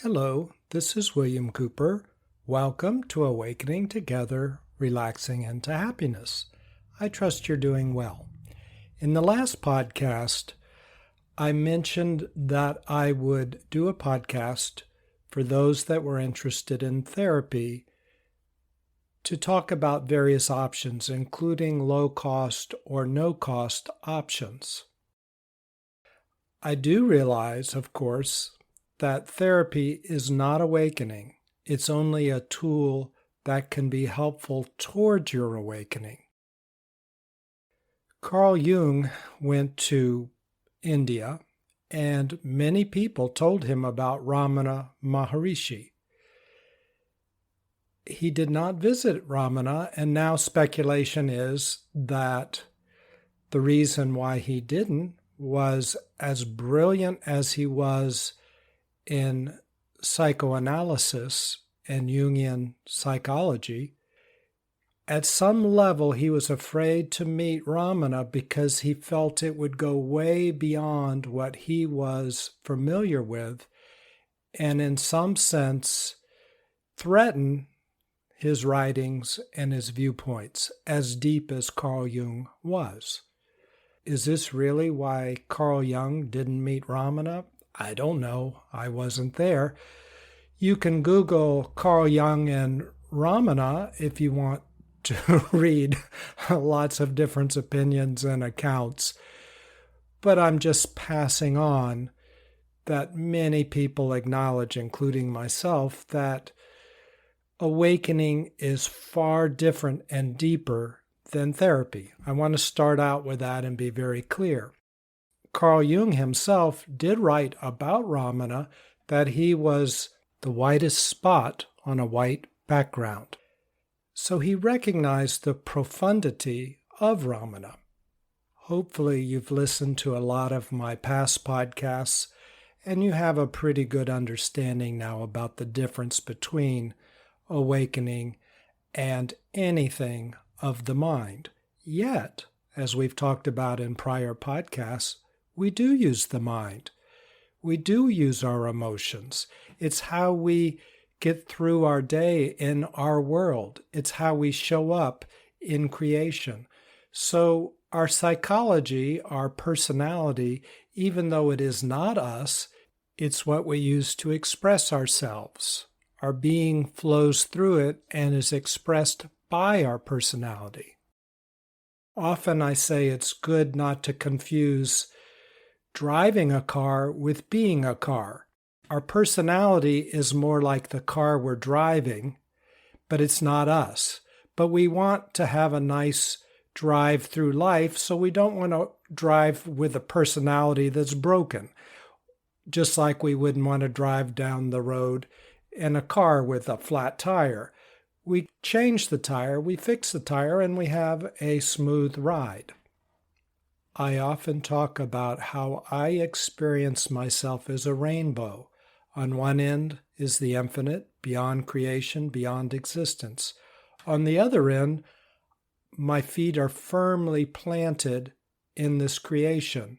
Hello, this is William Cooper. Welcome to Awakening Together, Relaxing into Happiness. I trust you're doing well. In the last podcast, I mentioned that I would do a podcast for those that were interested in therapy to talk about various options, including low-cost or no-cost options. I do realize, of course, that therapy is not awakening. It's only a tool that can be helpful towards your awakening. Carl Jung went to India, and many people told him about Ramana Maharishi. He did not visit Ramana, and now speculation is that the reason why he didn't was as brilliant as he was in psychoanalysis and Jungian psychology. At some level, he was afraid to meet Ramana because he felt it would go way beyond what he was familiar with and in some sense threaten his writings and his viewpoints, as deep as Carl Jung was. Is this really why Carl Jung didn't meet Ramana? I don't know. I wasn't there. You can Google Carl Jung and Ramana if you want to read lots of different opinions and accounts. But I'm just passing on that many people acknowledge, including myself, that awakening is far different and deeper than therapy. I want to start out with that and be very clear. Carl Jung himself did write about Ramana that he was the whitest spot on a white background. So he recognized the profundity of Ramana. Hopefully you've listened to a lot of my past podcasts and you have a pretty good understanding now about the difference between awakening and anything of the mind. Yet, as we've talked about in prior podcasts, we do use the mind. We do use our emotions. It's how we get through our day in our world. It's how we show up in creation. So our psychology, our personality, even though it is not us, it's what we use to express ourselves. Our being flows through it and is expressed by our personality. Often I say it's good not to confuse driving a car with being a car. Our personality is more like the car we're driving, but it's not us. But we want to have a nice drive through life, so we don't want to drive with a personality that's broken. Just like we wouldn't want to drive down the road in a car with a flat tire. We change the tire, we fix the tire, and we have a smooth ride. I often talk about how I experience myself as a rainbow. On one end is the infinite, beyond creation, beyond existence. On the other end, my feet are firmly planted in this creation.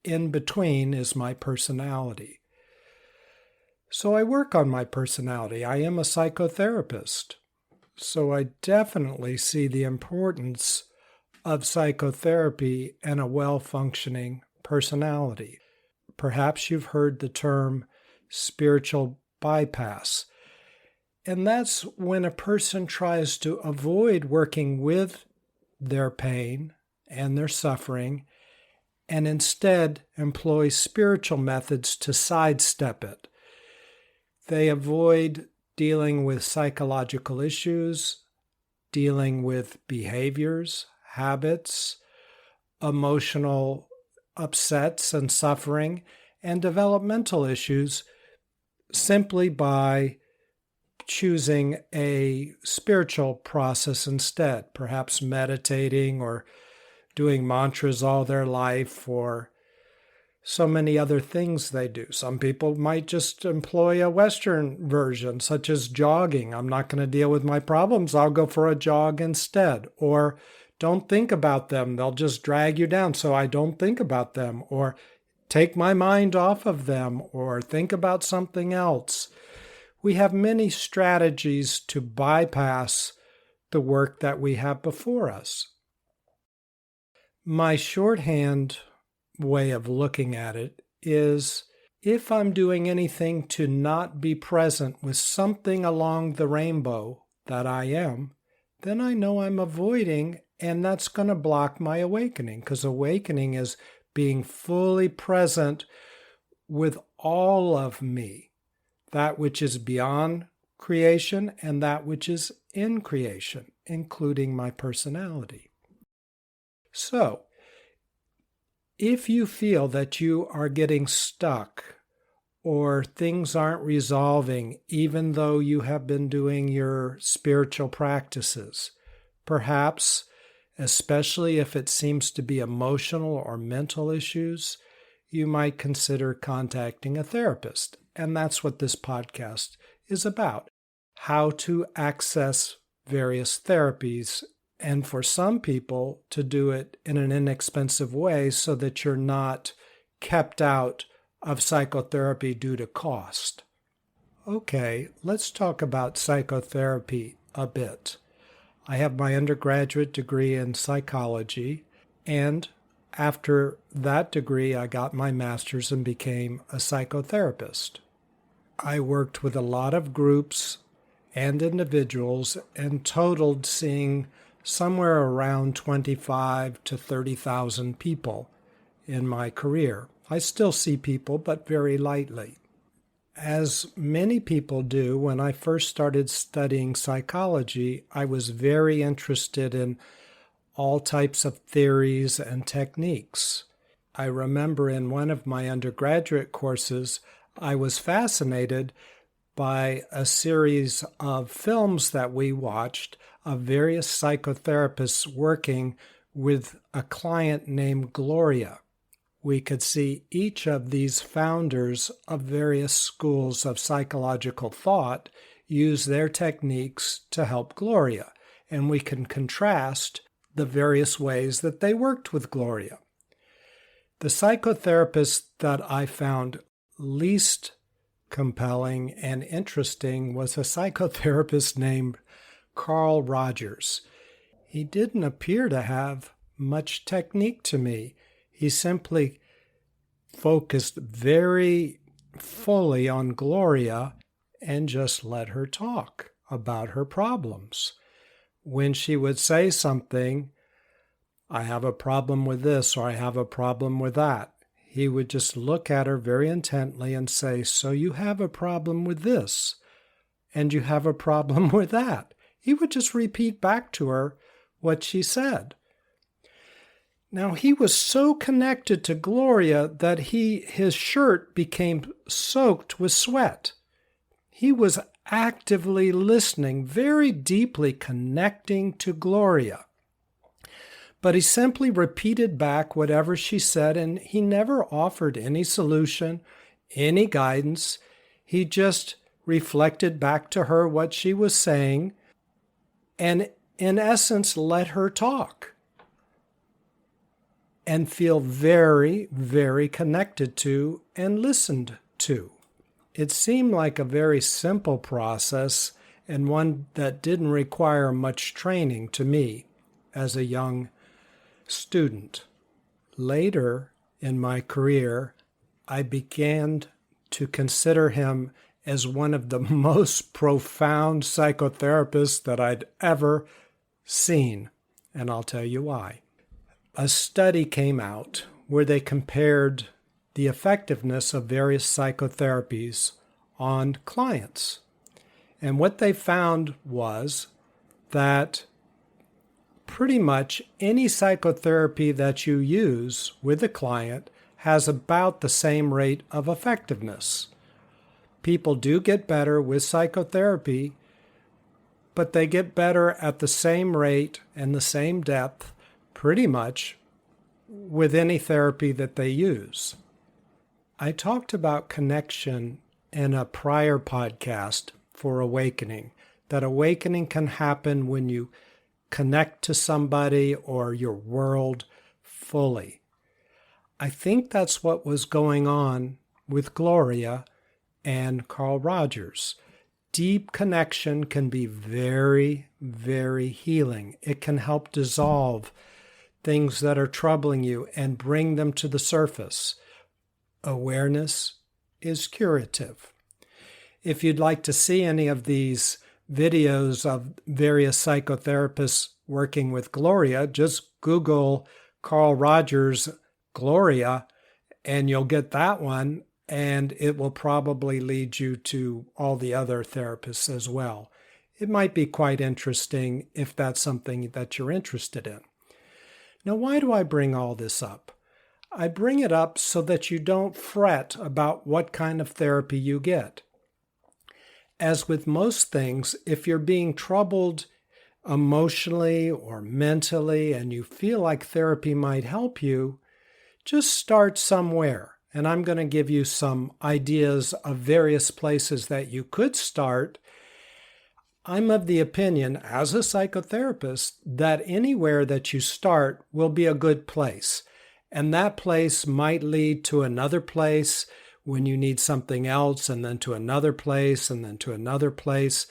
In between is my personality. So I work on my personality. I am a psychotherapist. So I definitely see the importance of psychotherapy and a well-functioning personality. Perhaps you've heard the term spiritual bypass. And that's when a person tries to avoid working with their pain and their suffering and instead employs spiritual methods to sidestep it. They avoid dealing with psychological issues, dealing with behaviors, habits, emotional upsets and suffering, and developmental issues simply by choosing a spiritual process instead, perhaps meditating or doing mantras all their life or so many other things they do. Some people might just employ a Western version, such as jogging. I'm not going to deal with my problems. I'll go for a jog instead. Or don't think about them. They'll just drag you down, so I don't think about them. Or take my mind off of them or think about something else. We have many strategies to bypass the work that we have before us. My shorthand way of looking at it is, if I'm doing anything to not be present with something along the rainbow that I am, then I know I'm avoiding, and that's going to block my awakening, because awakening is being fully present with all of me, that which is beyond creation and that which is in creation, including my personality. So, if you feel that you are getting stuck or things aren't resolving, even though you have been doing your spiritual practices, perhaps, especially if it seems to be emotional or mental issues, you might consider contacting a therapist. And that's what this podcast is about, how to access various therapies, and for some people to do it in an inexpensive way so that you're not kept out of psychotherapy due to cost. Okay, let's talk about psychotherapy a bit. I have my undergraduate degree in psychology, and after that degree, I got my master's and became a psychotherapist. I worked with a lot of groups and individuals and totaled seeing somewhere around 25 to 30,000 people in my career. I still see people, but very lightly. As many people do, when I first started studying psychology, I was very interested in all types of theories and techniques. I remember in one of my undergraduate courses, I was fascinated by a series of films that we watched of various psychotherapists working with a client named Gloria. We could see each of these founders of various schools of psychological thought use their techniques to help Gloria, and we can contrast the various ways that they worked with Gloria. The psychotherapist that I found least compelling and interesting was a psychotherapist named Carl Rogers. He didn't appear to have much technique to me. He simply focused very fully on Gloria and just let her talk about her problems. When she would say something, I have a problem with this, or I have a problem with that, he would just look at her very intently and say, so you have a problem with this, and you have a problem with that. He would just repeat back to her what she said. Now, he was so connected to Gloria that his shirt became soaked with sweat. He was actively listening, very deeply connecting to Gloria. But he simply repeated back whatever she said, and he never offered any solution, any guidance. He just reflected back to her what she was saying, and in essence, let her talk and feel very, very connected to and listened to. It seemed like a very simple process and one that didn't require much training to me as a young student. Later in my career, I began to consider him as one of the most profound psychotherapists that I'd ever seen, and I'll tell you why. A study came out where they compared the effectiveness of various psychotherapies on clients. And what they found was that pretty much any psychotherapy that you use with a client has about the same rate of effectiveness. People do get better with psychotherapy, but they get better at the same rate and the same depth pretty much with any therapy that they use. I talked about connection in a prior podcast for awakening, that awakening can happen when you connect to somebody or your world fully. I think that's what was going on with Gloria and Carl Rogers. Deep connection can be very, very healing. It can help dissolve things that are troubling you and bring them to the surface. Awareness is curative. If you'd like to see any of these videos of various psychotherapists working with Gloria, just Google Carl Rogers Gloria and you'll get that one, and it will probably lead you to all the other therapists as well. It might be quite interesting if that's something that you're interested in. Now, why do I bring all this up? I bring it up so that you don't fret about what kind of therapy you get. As with most things, if you're being troubled emotionally or mentally and you feel like therapy might help you, just start somewhere. And I'm going to give you some ideas of various places that you could start. I'm of the opinion, as a psychotherapist, that anywhere that you start will be a good place. And that place might lead to another place when you need something else, and then to another place, and then to another place.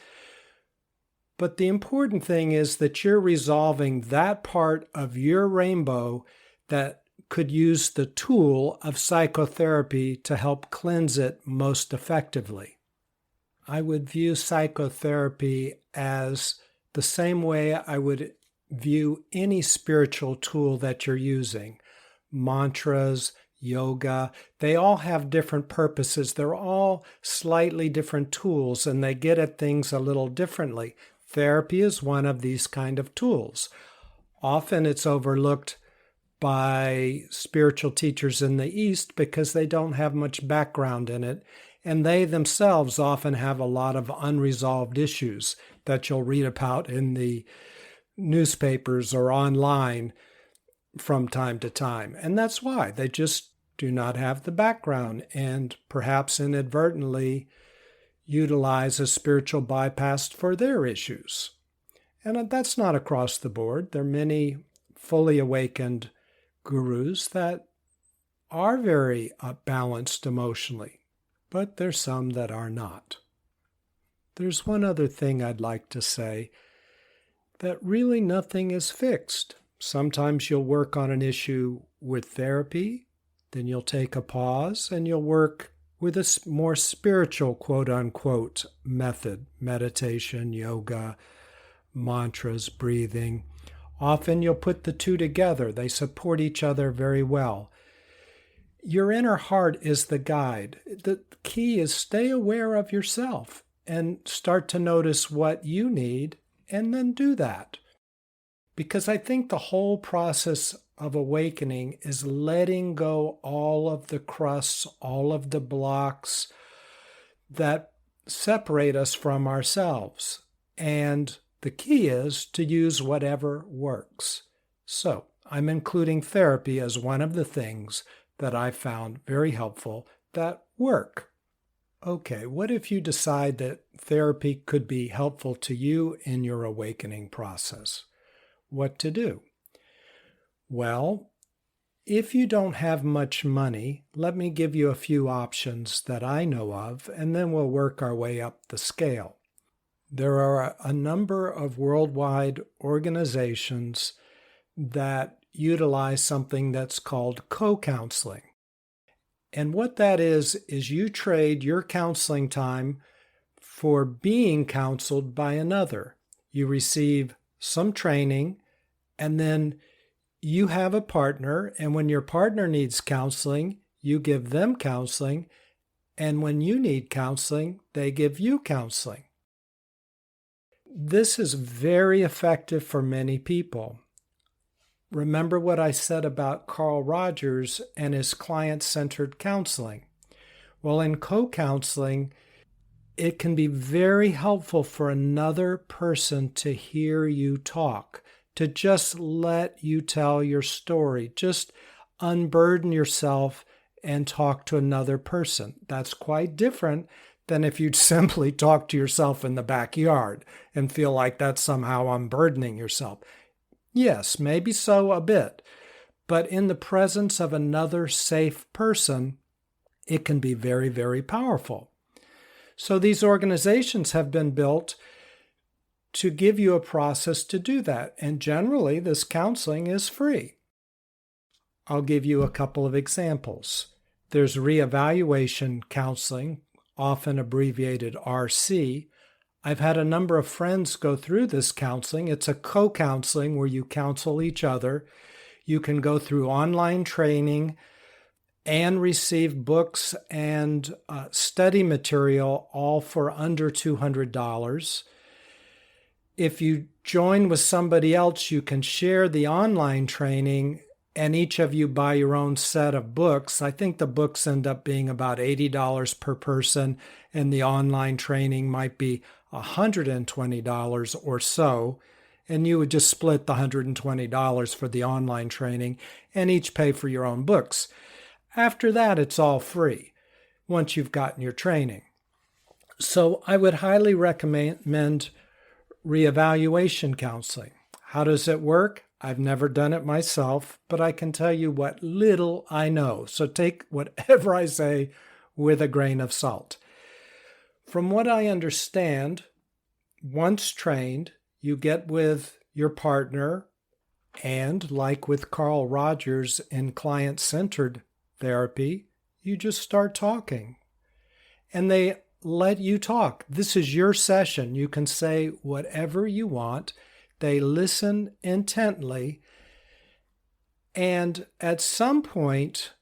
But the important thing is that you're resolving that part of your rainbow that could use the tool of psychotherapy to help cleanse it most effectively. I would view psychotherapy as the same way I would view any spiritual tool that you're using. Mantras, yoga, they all have different purposes. They're all slightly different tools, and they get at things a little differently. Therapy is one of these kind of tools. Often it's overlooked by spiritual teachers in the East because they don't have much background in it, and they themselves often have a lot of unresolved issues that you'll read about in the newspapers or online from time to time. And that's why they just do not have the background and perhaps inadvertently utilize a spiritual bypass for their issues. And that's not across the board. There are many fully awakened gurus that are very balanced emotionally, but there's some that are not. There's one other thing I'd like to say, that really nothing is fixed. Sometimes you'll work on an issue with therapy, then you'll take a pause and you'll work with a more spiritual, quote-unquote, method, meditation, yoga, mantras, breathing. Often you'll put the two together. They support each other very well. Your inner heart is the guide. The key is stay aware of yourself and start to notice what you need and then do that. Because I think the whole process of awakening is letting go all of the crusts, all of the blocks that separate us from ourselves. And the key is to use whatever works. So I'm including therapy as one of the things that I found very helpful that work. Okay, what if you decide that therapy could be helpful to you in your awakening process? What to do? Well, if you don't have much money, let me give you a few options that I know of, and then we'll work our way up the scale. There are a number of worldwide organizations that utilize something that's called co-counseling. And what that is you trade your counseling time for being counseled by another. You receive some training, and then you have a partner, and when your partner needs counseling, you give them counseling, and when you need counseling, they give you counseling. This is very effective for many people. Remember what I said about Carl Rogers and his client-centered counseling. Well, in co-counseling, it can be very helpful for another person to hear you talk, to just let you tell your story. Just unburden yourself and talk to another person. That's quite different than if you'd simply talk to yourself in the backyard and feel like that's somehow unburdening yourself. Yes, maybe so a bit, but in the presence of another safe person, it can be very, very powerful. So these organizations have been built to give you a process to do that. And generally, this counseling is free. I'll give you a couple of examples. There's Reevaluation Counseling, often abbreviated RC. I've had a number of friends go through this counseling. It's a co-counseling where you counsel each other. You can go through online training and receive books and study material, all for under $200. If you join with somebody else, you can share the online training, and each of you buy your own set of books. I think the books end up being about $80 per person, and the online training might be $120 or so. And you would just split the $120 for the online training and each pay for your own books. After that, it's all free once you've gotten your training. So I would highly recommend Reevaluation Counseling. How does it work? I've never done it myself, but I can tell you what little I know. So take whatever I say with a grain of salt. From what I understand, once trained, you get with your partner, and like with Carl Rogers in client-centered therapy, you just start talking. And they let you talk. This is your session. You can say whatever you want. They listen intently. And at some point,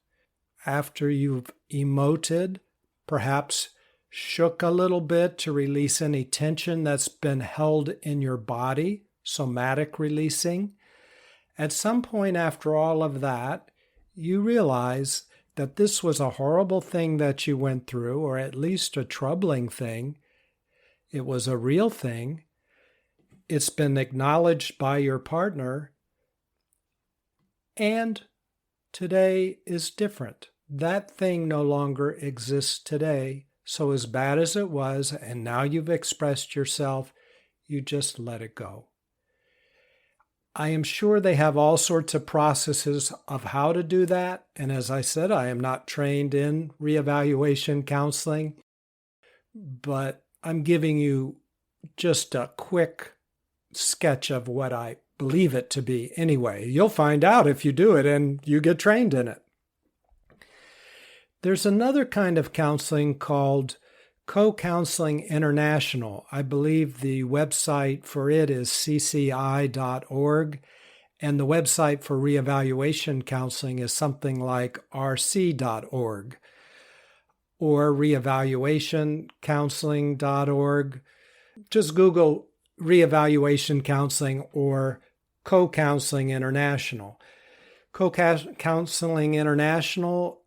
after you've emoted, perhaps shook a little bit to release any tension that's been held in your body, somatic releasing, at some point after all of that, you realize that this was a horrible thing that you went through, or at least a troubling thing. It was a real thing. It's been acknowledged by your partner, and today is different. That thing no longer exists today. So as bad as it was, and now you've expressed yourself, you just let it go. I am sure they have all sorts of processes of how to do that. And as I said, I am not trained in reevaluation counseling, but I'm giving you just a quick sketch of what I believe it to be anyway. You'll find out if you do it and you get trained in it. There's another kind of counseling called Co-Counseling International. I believe the website for it is cci.org, and the website for reevaluation counseling is something like rc.org or reevaluationcounseling.org. Just Google Reevaluation Counseling or Co-Counseling International. Co-Counseling International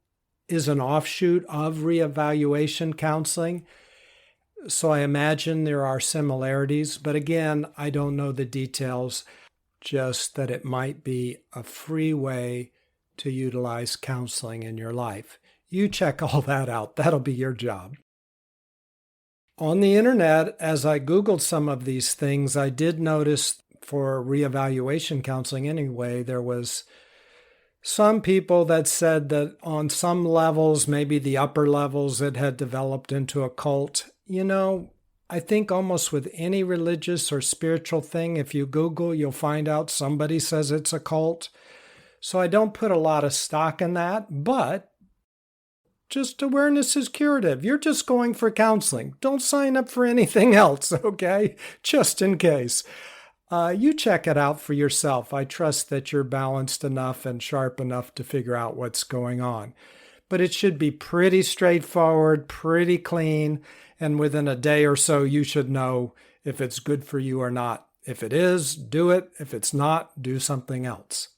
is an offshoot of reevaluation counseling. So I imagine there are similarities, but again, I don't know the details, just that it might be a free way to utilize counseling in your life. You check all that out. That'll be your job. On the internet, as I Googled some of these things, I did notice for reevaluation counseling anyway, there was some people that said that on some levels, maybe the upper levels, it had developed into a cult. You know, I think almost with any religious or spiritual thing, if you Google, you'll find out somebody says it's a cult. So I don't put a lot of stock in that, but just awareness is curative. You're just going for counseling. Don't sign up for anything else, okay? Just in case. You check it out for yourself. I trust that you're balanced enough and sharp enough to figure out what's going on. But it should be pretty straightforward, pretty clean, and within a day or so, you should know if it's good for you or not. If it is, do it. If it's not, do something else.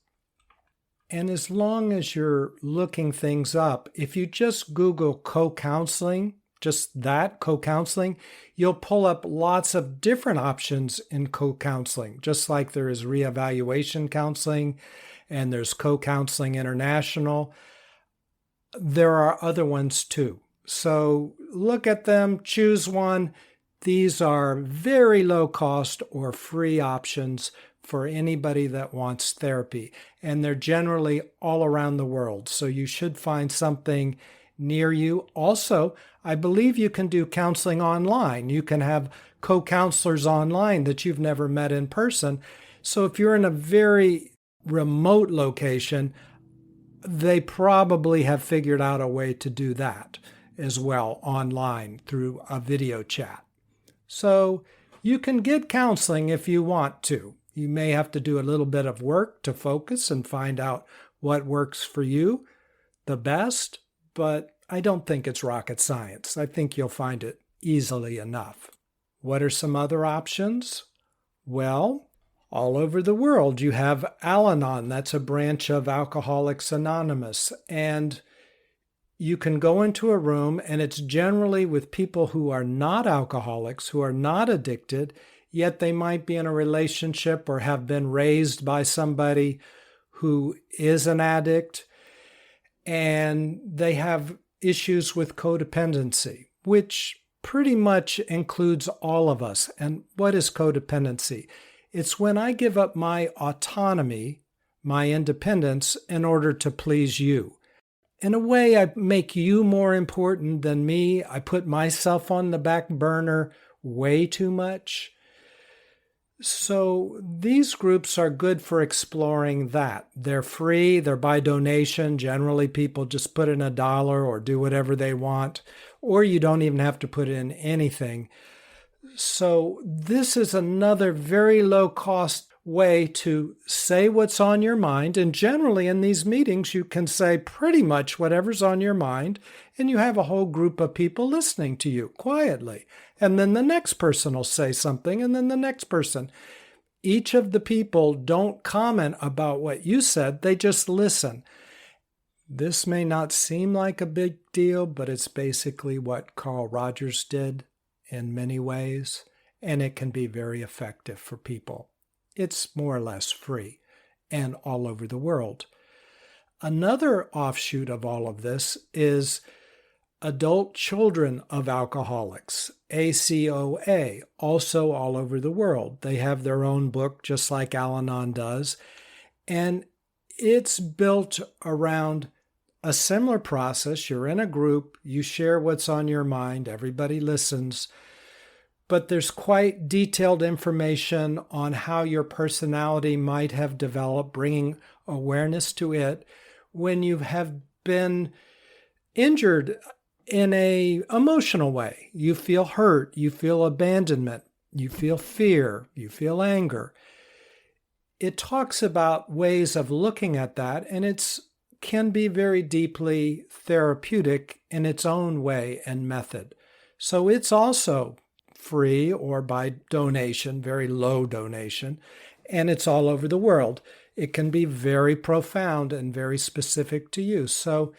And as long as you're looking things up, if you just Google co-counseling, just that, co-counseling, you'll pull up lots of different options in co-counseling, just like there is reevaluation counseling and there's Co-Counseling International. There are other ones too. So look at them, choose one. These are very low cost or free options for anybody that wants therapy. And they're generally all around the world. So you should find something near you. Also, I believe you can do counseling online. You can have co-counselors online that you've never met in person. So if you're in a very remote location, they probably have figured out a way to do that as well online through a video chat. So you can get counseling if you want to. You may have to do a little bit of work to focus and find out what works for you the best, but I don't think it's rocket science. I think you'll find it easily enough. What are some other options? Well, all over the world you have Al-Anon. That's a branch of Alcoholics Anonymous. And you can go into a room, and it's generally with people who are not alcoholics, who are not addicted, yet they might be in a relationship or have been raised by somebody who is an addict, and they have issues with codependency, which pretty much includes all of us. And what is codependency? It's when I give up my autonomy, my independence, in order to please you. In a way, I make you more important than me. I put myself on the back burner way too much. So these groups are good for exploring that. They're free, they're by donation. Generally, people just put in $1 or do whatever they want, or you don't even have to put in anything. So this is another very low-cost way to say what's on your mind. And generally in these meetings, you can say pretty much whatever's on your mind, and you have a whole group of people listening to you quietly. And then the next person will say something, and then the next person. Each of the people don't comment about what you said, they just listen. This may not seem like a big deal, but it's basically what Carl Rogers did in many ways, and it can be very effective for people. It's more or less free and all over the world. Another offshoot of all of this is Adult Children of Alcoholics, ACOA, also all over the world. They have their own book, just like Al-Anon does, and it's built around a similar process. You're in a group, you share what's on your mind, everybody listens, but there's quite detailed information on how your personality might have developed, bringing awareness to it when you have been injured in an emotional way. You feel hurt, you feel abandonment, you feel fear, you feel anger. It talks about ways of looking at that, and it can be very deeply therapeutic in its own way and method. So it's also free or by donation, very low donation, and it's all over the world. It can be very profound and very specific to you. So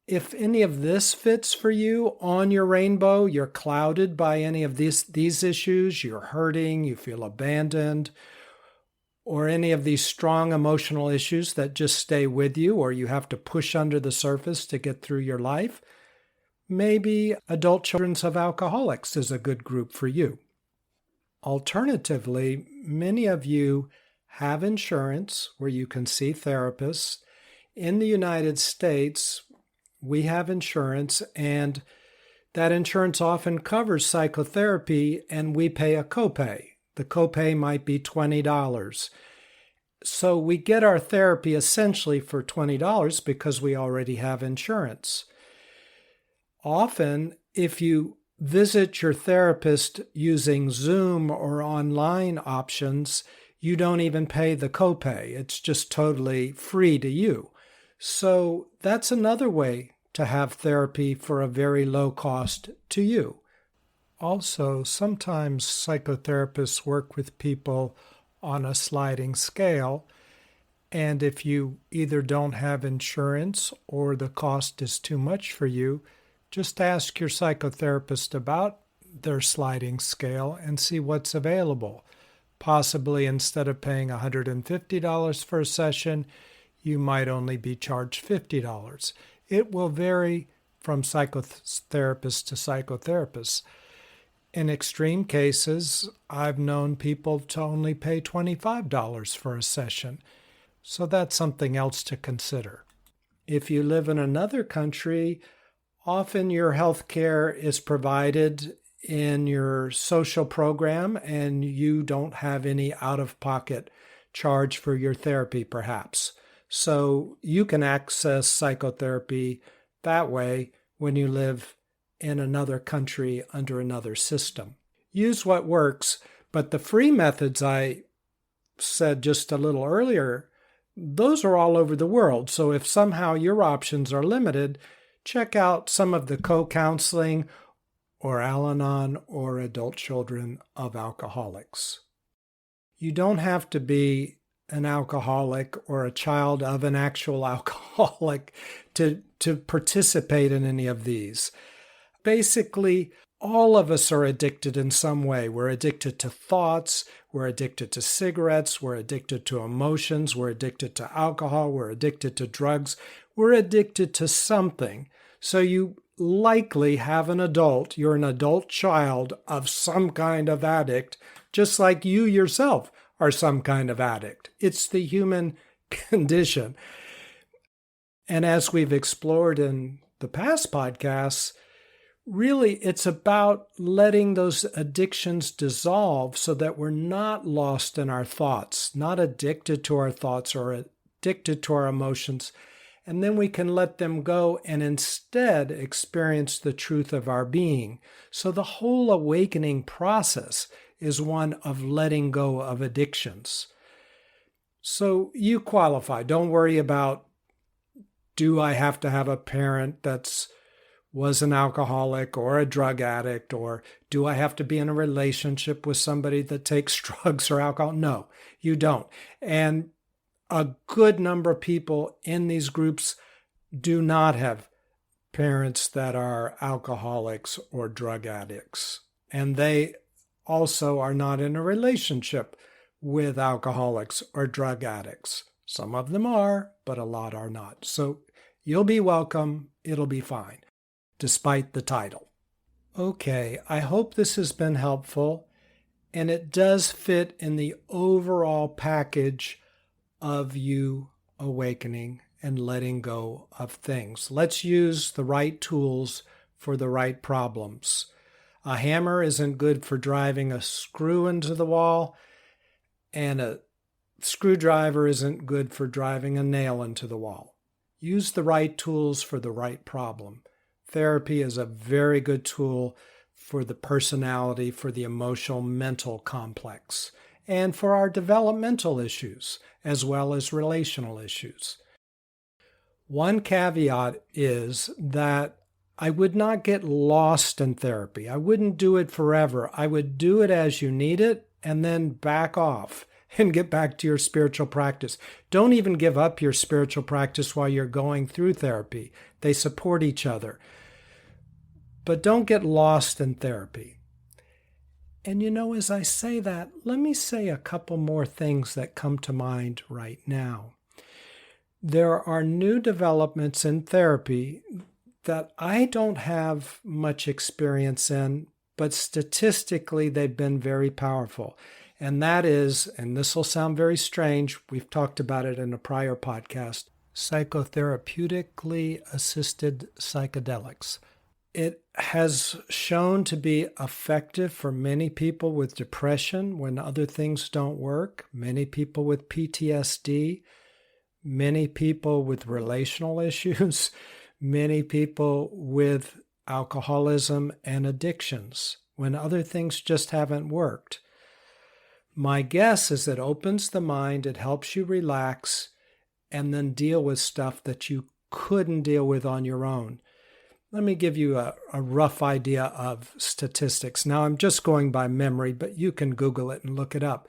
if any of this fits for you on your rainbow, you're clouded by any of these issues, you're hurting, you feel abandoned, or any of these strong emotional issues that just stay with you, or you have to push under the surface to get through your life, maybe Adult Children of Alcoholics is a good group for you. Alternatively, many of you have insurance where you can see therapists. In the United States, we have insurance, and that insurance often covers psychotherapy, and we pay a copay. The copay might be $20. So we get our therapy essentially for $20 because we already have insurance. Often, if you visit your therapist using Zoom or online options, you don't even pay the copay. It's just totally free to you. So that's another way to have therapy for a very low cost to you. Also, sometimes psychotherapists work with people on a sliding scale, and if you either don't have insurance or the cost is too much for you, just ask your psychotherapist about their sliding scale and see what's available. Possibly instead of paying $150 for a session, you might only be charged $50. It will vary from psychotherapist to psychotherapist. In extreme cases, I've known people to only pay $25 for a session. So that's something else to consider. If you live in another country, often your health care is provided in your social program and you don't have any out-of-pocket charge for your therapy, perhaps. So you can access psychotherapy that way when you live in another country under another system. Use what works, but the free methods I said just a little earlier, those are all over the world. So if somehow your options are limited, check out some of the co-counseling or Al-Anon or adult children of alcoholics. You don't have to be an alcoholic or a child of an actual alcoholic to participate in any of these. Basically, all of us are addicted in some way. We're addicted to thoughts, we're addicted to cigarettes, we're addicted to emotions, we're addicted to alcohol, we're addicted to drugs, we're addicted to something. So you likely have you're an adult child of some kind of addict, just like you yourself are some kind of addict. It's the human condition. And as we've explored in the past podcasts, really, it's about letting those addictions dissolve so that we're not lost in our thoughts, not addicted to our thoughts or addicted to our emotions. And then we can let them go and instead experience the truth of our being. So the whole awakening process is one of letting go of addictions. So you qualify. Don't worry about, do I have to have a parent was an alcoholic or a drug addict, or do I have to be in a relationship with somebody that takes drugs or alcohol? No, you don't. And a good number of people in these groups do not have parents that are alcoholics or drug addicts. And they also are not in a relationship with alcoholics or drug addicts. Some of them are, but a lot are not. So you'll be welcome. It'll be fine, despite the title. Okay, I hope this has been helpful, and it does fit in the overall package of you awakening and letting go of things. Let's use the right tools for the right problems. A hammer isn't good for driving a screw into the wall, and a screwdriver isn't good for driving a nail into the wall. Use the right tools for the right problem. Therapy is a very good tool for the personality, for the emotional, mental complex, and for our developmental issues, as well as relational issues. One caveat is that I would not get lost in therapy. I wouldn't do it forever. I would do it as you need it and then back off and get back to your spiritual practice. Don't even give up your spiritual practice while you're going through therapy. They support each other. But don't get lost in therapy. And as I say that, let me say a couple more things that come to mind right now. There are new developments in therapy that I don't have much experience in, but statistically they've been very powerful. And that is, and this will sound very strange, we've talked about it in a prior podcast, psychotherapeutically assisted psychedelics. It has shown to be effective for many people with depression when other things don't work, many people with PTSD, many people with relational issues, many people with alcoholism and addictions when other things just haven't worked. My guess is it opens the mind, it helps you relax, and then deal with stuff that you couldn't deal with on your own. Let me give you a rough idea of statistics. Now, I'm just going by memory, but you can Google it and look it up.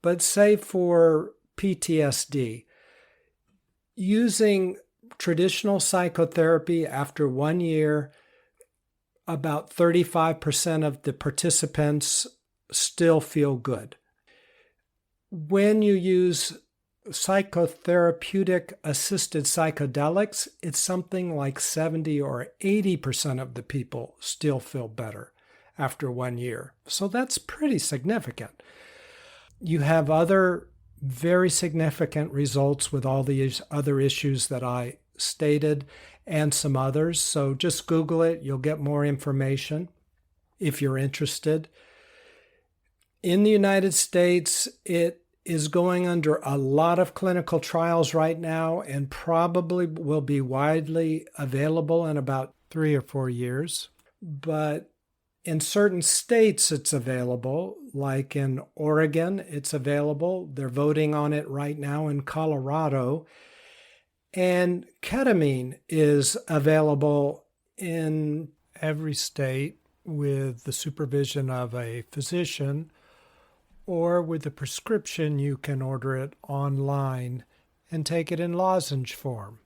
But say for PTSD, using traditional psychotherapy after 1 year, about 35% of the participants still feel good. When you use psychotherapeutic assisted psychedelics, it's something like 70 or 80% of the people still feel better after 1 year. So that's pretty significant. You have other very significant results with all these other issues that I stated and some others. So just Google it. You'll get more information if you're interested. In the United States, it is going under a lot of clinical trials right now and probably will be widely available in about 3 or 4 years. But in certain states, it's available, like in Oregon, it's available. They're voting on it right now in Colorado. And ketamine is available in every state with the supervision of a physician, or with a prescription, you can order it online and take it in lozenge form.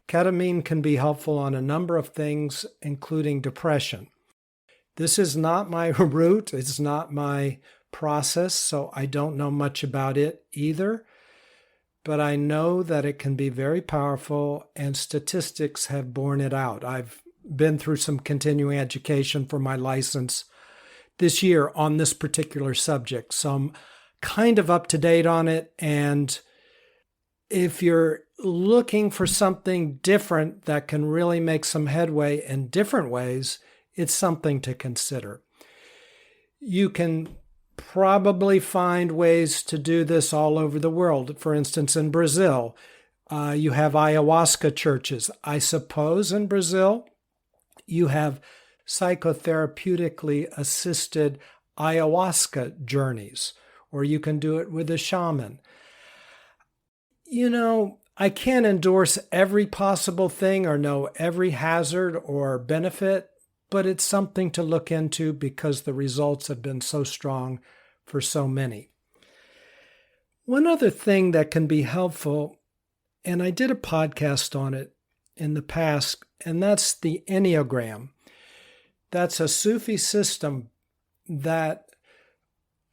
Ketamine can be helpful on a number of things, including depression. This is not my route, it's not my process, so I don't know much about it either. But I know that it can be very powerful, and statistics have borne it out. I've been through some continuing education for my license this year on this particular subject, so I'm kind of up to date on it. And if you're looking for something different that can really make some headway in different ways, it's something to consider. You can probably find ways to do this all over the world. For instance, in Brazil, you have ayahuasca churches. I suppose in Brazil, you have psychotherapeutically assisted ayahuasca journeys, or you can do it with a shaman. I can't endorse every possible thing or know every hazard or benefit, but it's something to look into because the results have been so strong for so many. One other thing that can be helpful, and I did a podcast on it in the past, and that's the Enneagram. That's a Sufi system that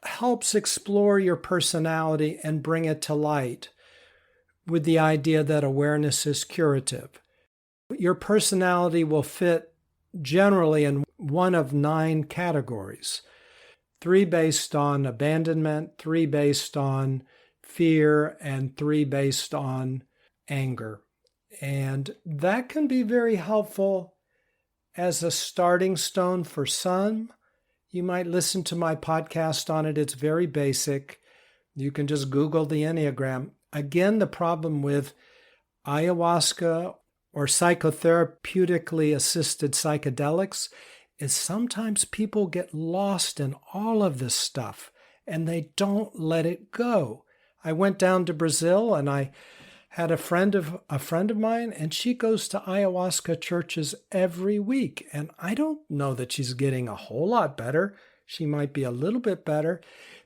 helps explore your personality and bring it to light with the idea that awareness is curative. Your personality will fit generally in one of 9 categories. 3 based on abandonment, 3 based on fear, and 3 based on anger. And that can be very helpful as a starting stone for some. You might listen to my podcast on it. It's very basic. You can just Google the Enneagram. Again, the problem with ayahuasca or psychotherapeutically assisted psychedelics is sometimes people get lost in all of this stuff and they don't let it go. I went down to Brazil and I had a friend of mine, and she goes to ayahuasca churches every week. And I don't know that she's getting a whole lot better. She might be a little bit better.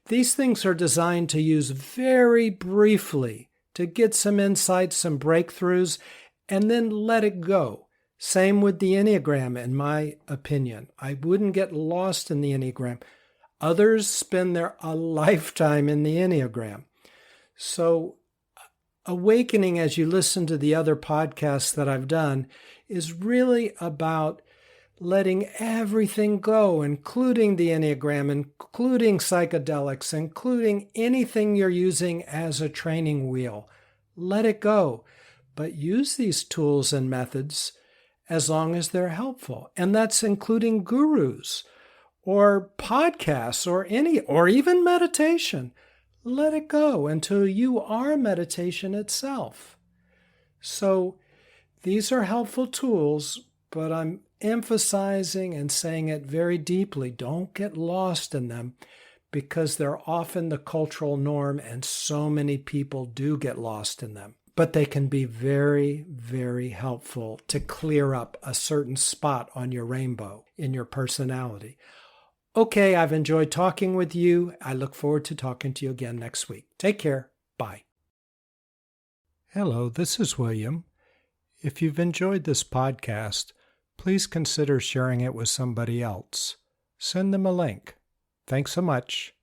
These things are designed to use very briefly to get some insights, some breakthroughs, and then let it go. Same with the Enneagram, in my opinion. I wouldn't get lost in the Enneagram. Others spend a lifetime in the Enneagram. So Awakening, as you listen to the other podcasts that I've done, is really about letting everything go, including the Enneagram, including psychedelics, including anything you're using as a training wheel. Let it go. But use these tools and methods as long as they're helpful. And that's including gurus or podcasts or even meditation. Let it go until you are meditation itself. So these are helpful tools, but I'm emphasizing and saying it very deeply. Don't get lost in them because they're often the cultural norm and so many people do get lost in them. But they can be very, very helpful to clear up a certain spot on your rainbow in your personality. Okay, I've enjoyed talking with you. I look forward to talking to you again next week. Take care. Bye. Hello, this is William. If you've enjoyed this podcast, please consider sharing it with somebody else. Send them a link. Thanks so much.